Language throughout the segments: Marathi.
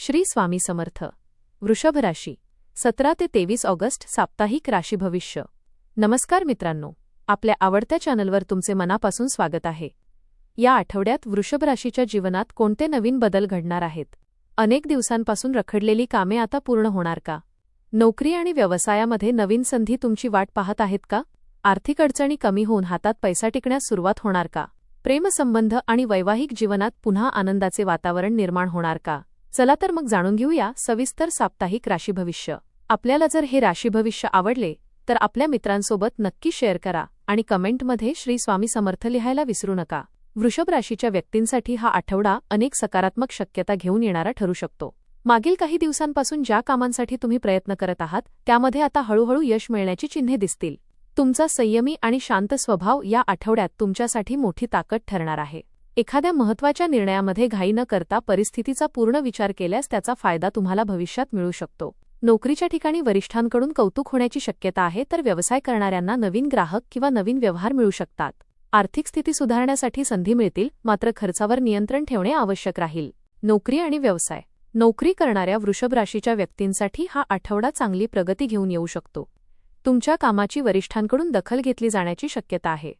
श्री स्वामी समर्थ. वृषभ राशी 17 ते 23 ऑगस्ट साप्ताहिक राशी भविष्य. नमस्कार मित्रांनो, आपल्या आवडत्या चॅनलवर तुमचे मनापासून स्वागत आहे. या आठवड्यात वृषभ राशीच्या जीवनात कोणते नवीन बदल घडणार आहेत? अनेक दिवसांपासून रखडलेली कामे आता पूर्ण होणार का? नोकरी आणि व्यवसायामध्ये नवीन संधी तुमची वाट पाहत आहेत का? आर्थिक अडचणी कमी होऊन हातात पैसा टिकण्यास सुरुवात होणार का? प्रेमसंबंध आणि वैवाहिक जीवनात पुन्हा आनंदाचे वातावरण निर्माण होणार का? चला तर मग जाणून घेऊया सविस्तर साप्ताहिक राशी भविष्य. आपल्याला जर हे राशी भविष्य आवडले तर आपल्या मित्रांसोबत नक्की शेअर करा आणि कमेंटमध्ये श्री स्वामी समर्थ लिहायला विसरू नका. वृषभ राशीच्या व्यक्तींसाठी हा आठवडा अनेक सकारात्मक शक्यता घेऊन येणारा ठरू शकतो. मागील काही दिवसांपासून ज्या कामांसाठी तुम्ही प्रयत्न करत आहात त्यामध्ये आता हळूहळू यश मिळण्याची चिन्हे दिसतील. तुमचा संयमी आणि शांत स्वभाव या आठवड्यात तुमच्यासाठी मोठी ताकद ठरणार आहे. एखाद्या महत्त्वाच्या निर्णयामध्ये घाई न करता परिस्थितीचा पूर्ण विचार केल्यास त्याचा फायदा तुम्हाला भविष्यात मिळू शकतो. नोकरीच्या ठिकाणी वरिष्ठांकडून कौतुक होण्याची शक्यता आहे, तर व्यवसाय करणाऱ्यांना नवीन ग्राहक किंवा नवीन व्यवहार मिळू शकतात. आर्थिक स्थिती सुधारण्यासाठी संधी मिळतील, मात्र खर्चावर नियंत्रण ठेवणे आवश्यक राहील. नोकरी आणि व्यवसाय. नोकरी करणाऱ्या वृषभ राशीच्या व्यक्तींसाठी हा आठवडा चांगली प्रगती घेऊन येऊ शकतो. तुमच्या कामाची वरिष्ठांकडून दखल घेतली जाण्याची शक्यता आहे.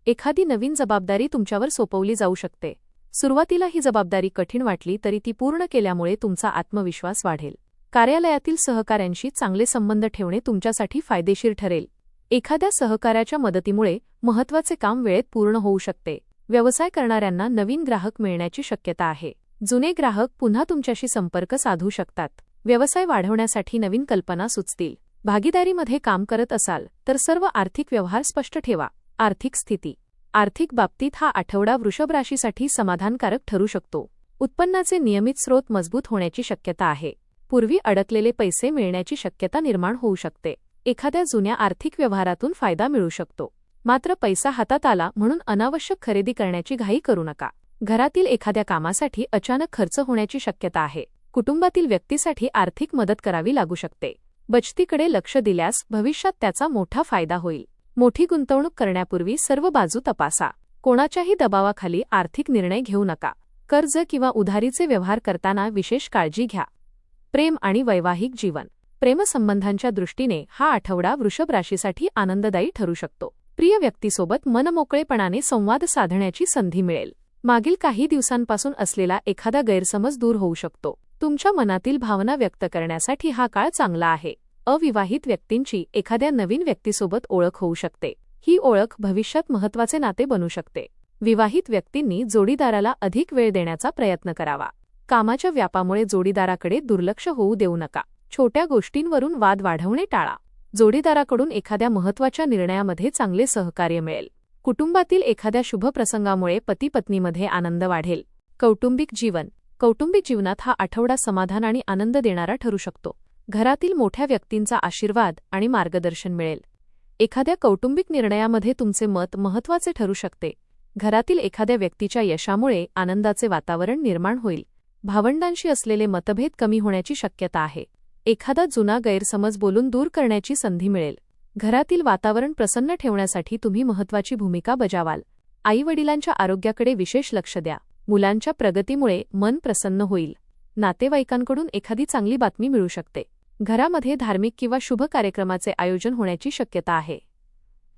एखादी नवीन जबाबदारी तुमच्यावर सोपवली जाऊ शकते. सुरुवातीला ही जबाबदारी कठीण वाटली तरी ती पूर्ण केल्यामुळे तुमचा आत्मविश्वास वाढेल. कार्यालयातील सहकाऱ्यांशी चांगले संबंध ठेवणे तुमच्यासाठी फायदेशीर ठरेल. एखाद्या सहकार्याच्या मदतीमुळे महत्त्वाचे काम वेळेत पूर्ण होऊ शकते. व्यवसाय करणाऱ्यांना नवीन ग्राहक मिळण्याची शक्यता आहे. जुने ग्राहक पुन्हा तुमच्याशी संपर्क साधू शकतात. व्यवसाय वाढवण्यासाठी नवीन कल्पना सुचतील. भागीदारीमध्ये काम करत असाल तर सर्व आर्थिक व्यवहार स्पष्ट ठेवा. आर्थिक स्थिती. आर्थिक बाबतीत हा आठवडा वृषभ राशीसाठी समाधानकारक ठरू शकतो. उत्पन्नाचे नियमित स्रोत मजबूत होण्याची शक्यता आहे. पूर्वी अडकलेले पैसे मिळण्याची शक्यता निर्माण होऊ शकते. एखाद्या जुन्या आर्थिक व्यवहारातून फायदा मिळू शकतो. मात्र पैसा हातात आला म्हणून अनावश्यक खरेदी करण्याची घाई करू नका. घरातील एखाद्या कामासाठी अचानक खर्च होण्याची शक्यता आहे. कुटुंबातील व्यक्तीसाठी आर्थिक मदत करावी लागू शकते. बचतीकडे लक्ष दिल्यास भविष्यात त्याचा मोठा फायदा होईल. मोठी गुंतवणूक करण्यापूर्वी सर्व बाजू तपासा. कोणाच्याही दबावाखाली आर्थिक निर्णय घेऊ नका. कर्ज किंवा उधारीचे व्यवहार करताना विशेष काळजी घ्या. प्रेम आणि वैवाहिक जीवन. प्रेमसंबंधांच्या दृष्टीने हा आठवडा वृषभ राशीसाठी आनंददायी ठरू शकतो. प्रिय व्यक्तीसोबत मनमोकळेपणाने संवाद साधण्याची संधी मिळेल. मागील काही दिवसांपासून असलेला एखादा गैरसमज दूर होऊ शकतो. तुमच्या मनातील भावना व्यक्त करण्यासाठी हा काळ चांगला आहे. अविवाहित व्यक्तींची एखाद्या नवीन व्यक्तीसोबत ओळख होऊ शकते. ही ओळख भविष्यात महत्त्वाचे नाते बनू शकते. विवाहित व्यक्तींनी जोडीदाराला अधिक वेळ देण्याचा प्रयत्न करावा. कामाच्या व्यापामुळे जोडीदाराकडे दुर्लक्ष होऊ देऊ नका. छोट्या गोष्टींवरून वाद वाढवणे टाळा. जोडीदाराकडून एखाद्या महत्त्वाच्या निर्णयामध्ये चांगले सहकार्य मिळेल. कुटुंबातील एखाद्या शुभ प्रसंगामुळे पती-पत्नीमध्ये आनंद वाढेल. कौटुंबिक जीवन. कौटुंबिक जीवनात हा आठवडा समाधान आणि आनंद देणारा ठरू शकतो. घरातील मोठ्या व्यक्तींचा आशीर्वाद आणि मार्गदर्शन मिळेल. एखाद्या कौटुंबिक निर्णयामध्ये तुमचे मत महत्त्वाचे ठरू शकते. घरातील एखाद्या व्यक्तीच्या यशामुळे आनंदाचे वातावरण निर्माण होईल. भावंडांशी असलेले मतभेद कमी होण्याची शक्यता आहे. एखादा जुना गैरसमज बोलून दूर करण्याची संधी मिळेल. घरातील वातावरण प्रसन्न ठेवण्यासाठी तुम्ही महत्त्वाची भूमिका बजावाल. आईवडिलांच्या आरोग्याकडे विशेष लक्ष द्या. मुलांच्या प्रगतीमुळे मन प्रसन्न होईल. नातेवाईकांकडून एखादी चांगली बातमी मिळू शकते. घरामध्ये धार्मिक किंवा शुभ कार्यक्रमाचे आयोजन होण्याची शक्यता आहे.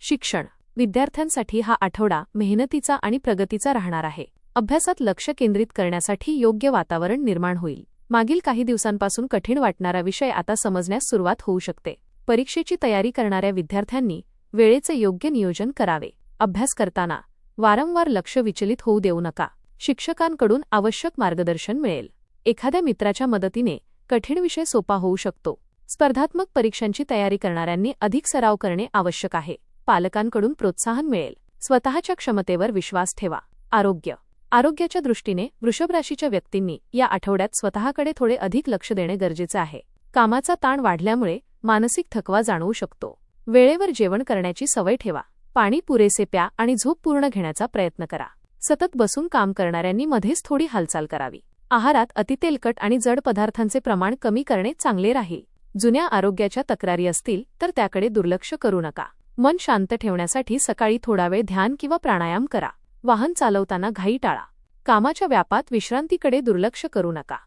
शिक्षण. विद्यार्थ्यांसाठी हा आठवडा मेहनतीचा आणि प्रगतीचा राहणार आहे. अभ्यासात लक्ष केंद्रित करण्यासाठी योग्य वातावरण निर्माण होईल. मागील काही दिवसांपासून कठीण वाटणारा विषय आता समजण्यास सुरुवात होऊ शकते. परीक्षेची तयारी करणाऱ्या विद्यार्थ्यांनी वेळेचे योग्य नियोजन करावे. अभ्यास करताना वारंवार लक्ष विचलित होऊ देऊ नका. शिक्षकांकडून आवश्यक मार्गदर्शन मिळेल. एखाद्या मित्राच्या मदतीने कठीण विषय सोपा होऊ शकतो. स्पर्धात्मक परीक्षांची तयारी करणाऱ्यांनी अधिक सराव करणे आवश्यक आहे. पालकांकडून प्रोत्साहन मिळेल. स्वतःच्या क्षमतेवर विश्वास ठेवा. आरोग्य. आरोग्याच्या दृष्टीने वृषभ राशीच्या व्यक्तींनी या आठवड्यात स्वतःकडे थोडे अधिक लक्ष देणे गरजेचे आहे. कामाचा ताण वाढल्यामुळे मानसिक थकवा जाणवू शकतो. वेळेवर जेवण करण्याची सवय ठेवा. पाणी पुरेसे प्या आणि झोप पूर्ण घेण्याचा प्रयत्न करा. सतत बसून काम करणाऱ्यांनी मध्येच थोडी हालचाल करावी. आहारात अतितेलकट आणि जड पदार्थांचे प्रमाण कमी करणे चांगले राहील. जुन्या आरोग्याच्या तक्रारी असतील तर त्याकडे दुर्लक्ष करू नका. मन शांत ठेवण्यासाठी सकाळी थोडा वेळ ध्यान किंवा प्राणायाम करा. वाहन चालवताना घाई टाळा. कामाच्या व्यापात विश्रांतीकडे दुर्लक्ष करू नका.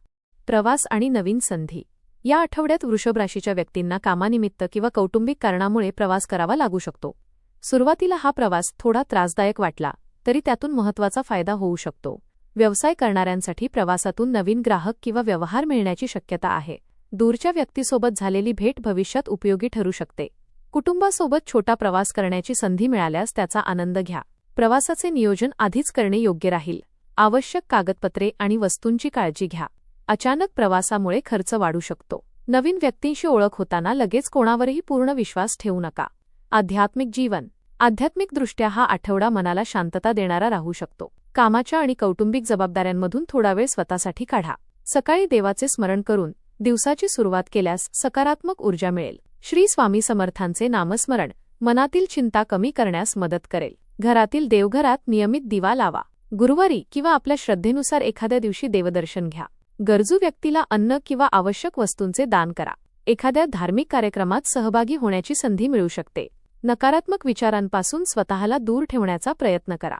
प्रवास आणि नवीन संधी. या आठवड्यात वृषभ राशीच्या व्यक्तींना कामानिमित्त किंवा कौटुंबिक कारणामुळे प्रवास करावा लागू शकतो. सुरुवातीला हा प्रवास थोडा त्रासदायक वाटला तरी त्यातून महत्त्वाचा फायदा होऊ शकतो. व्यवसाय करणाऱ्यांसाठी प्रवासातून नवीन ग्राहक किंवा व्यवहार मिळण्याची शक्यता आहे. दूरच्या व्यक्तीसोबत झालेली भेट भविष्यात उपयोगी ठरू शकते. कुटुंबासोबत छोटा प्रवास करण्याची संधी मिळाल्यास त्याचा आनंद घ्या. प्रवासाचे नियोजन आधीच करणे योग्य राहील. आवश्यक कागदपत्रे आणि वस्तूंची काळजी घ्या. अचानक प्रवासामुळे खर्च वाढू शकतो. नवीन व्यक्तींशी ओळख होताना लगेच कोणावरही पूर्ण विश्वास ठेवू नका. आध्यात्मिक जीवन. आध्यात्मिकदृष्ट्या हा आठवडा मनाला शांतता देणारा राहू शकतो. कामाच्या आणि कौटुंबिक जबाबदाऱ्यांमधून थोडा वेळ स्वतःसाठी काढा. सकाळी देवाचे स्मरण करून दिवसाची सुरुवात केल्यास सकारात्मक ऊर्जा मिळेल. श्री स्वामी समर्थांचे नामस्मरण मनातील चिंता कमी करण्यास मदत करेल. घरातील देवघरात नियमित दिवा लावा. गुरुवारी किंवा आपल्या श्रद्धेनुसार एखाद्या दिवशी देवदर्शन घ्या. गरजू व्यक्तीला अन्न किंवा आवश्यक वस्तूंचे दान करा. एखाद्या धार्मिक कार्यक्रमात सहभागी होण्याची संधी मिळू शकते. नकारात्मक विचारांपासून स्वतःला दूर ठेवण्याचा प्रयत्न करा.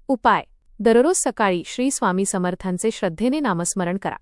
उपाय. दररोज सकाळी श्री स्वामी समर्थांचे श्रद्धेने नामस्मरण करा.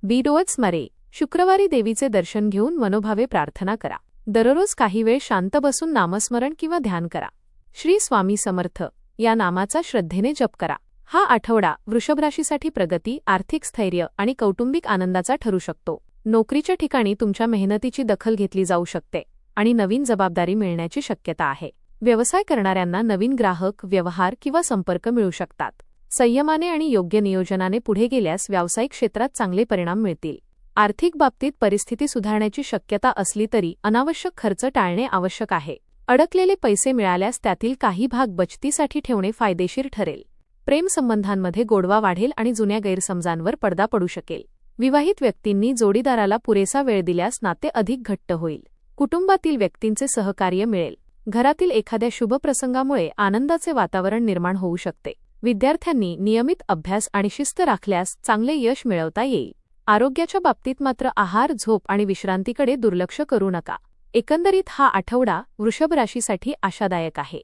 बीडोअत स्मरे. शुक्रवारी देवीचे दर्शन घेऊन मनोभावे प्रार्थना करा. दररोज काही वेळ शांत बसून नामस्मरण किंवा ध्यान करा. श्री स्वामी समर्थ या नामाचा श्रद्धेने जप करा. हा आठवडा वृषभ राशीसाठी प्रगती, आर्थिक स्थैर्य आणि कौटुंबिक आनंदाचा ठरू शकतो. नोकरीच्या ठिकाणी तुमच्या मेहनतीची दखल घेतली जाऊ शकते आणि नवीन जबाबदारी मिळण्याची शक्यता आहे. व्यवसाय करणाऱ्यांना नवीन ग्राहक, व्यवहार किंवा संपर्क मिळू शकतात. संयमाने आणि योग्य नियोजनाने पुढे गेल्यास व्यावसायिक क्षेत्रात चांगले परिणाम मिळतील. आर्थिक बाबतीत परिस्थिती सुधारण्याची शक्यता असली तरी अनावश्यक खर्च टाळणे आवश्यक आहे. अडकलेले पैसे मिळाल्यास त्यातील काही भाग बचतीसाठी ठेवणे फायदेशीर ठरेल. प्रेमसंबंधांमध्ये गोडवा वाढेल आणि जुन्या गैरसमजांवर पडदा पडू शकेल. विवाहित व्यक्तींनी जोडीदाराला पुरेसा वेळ दिल्यास नाते अधिक घट्ट होईल. कुटुंबातील व्यक्तींचे सहकार्य मिळेल. घरातील एखाद्या शुभ प्रसंगामुळे आनंदाचे वातावरण निर्माण होऊ शकते. विद्यार्थ्यांनी नियमित अभ्यास आणि शिस्त राखल्यास चांगले यश मिळवता येईल. आरोग्याच्या बाबतीत मात्र आहार, झोप आणि विश्रांतीकडे दुर्लक्ष करू नका. एकंदरीत हा आठवडा वृषभ राशीसाठी आशादायक आहे.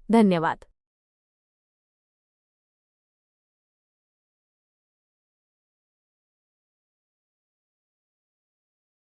धन्यवाद.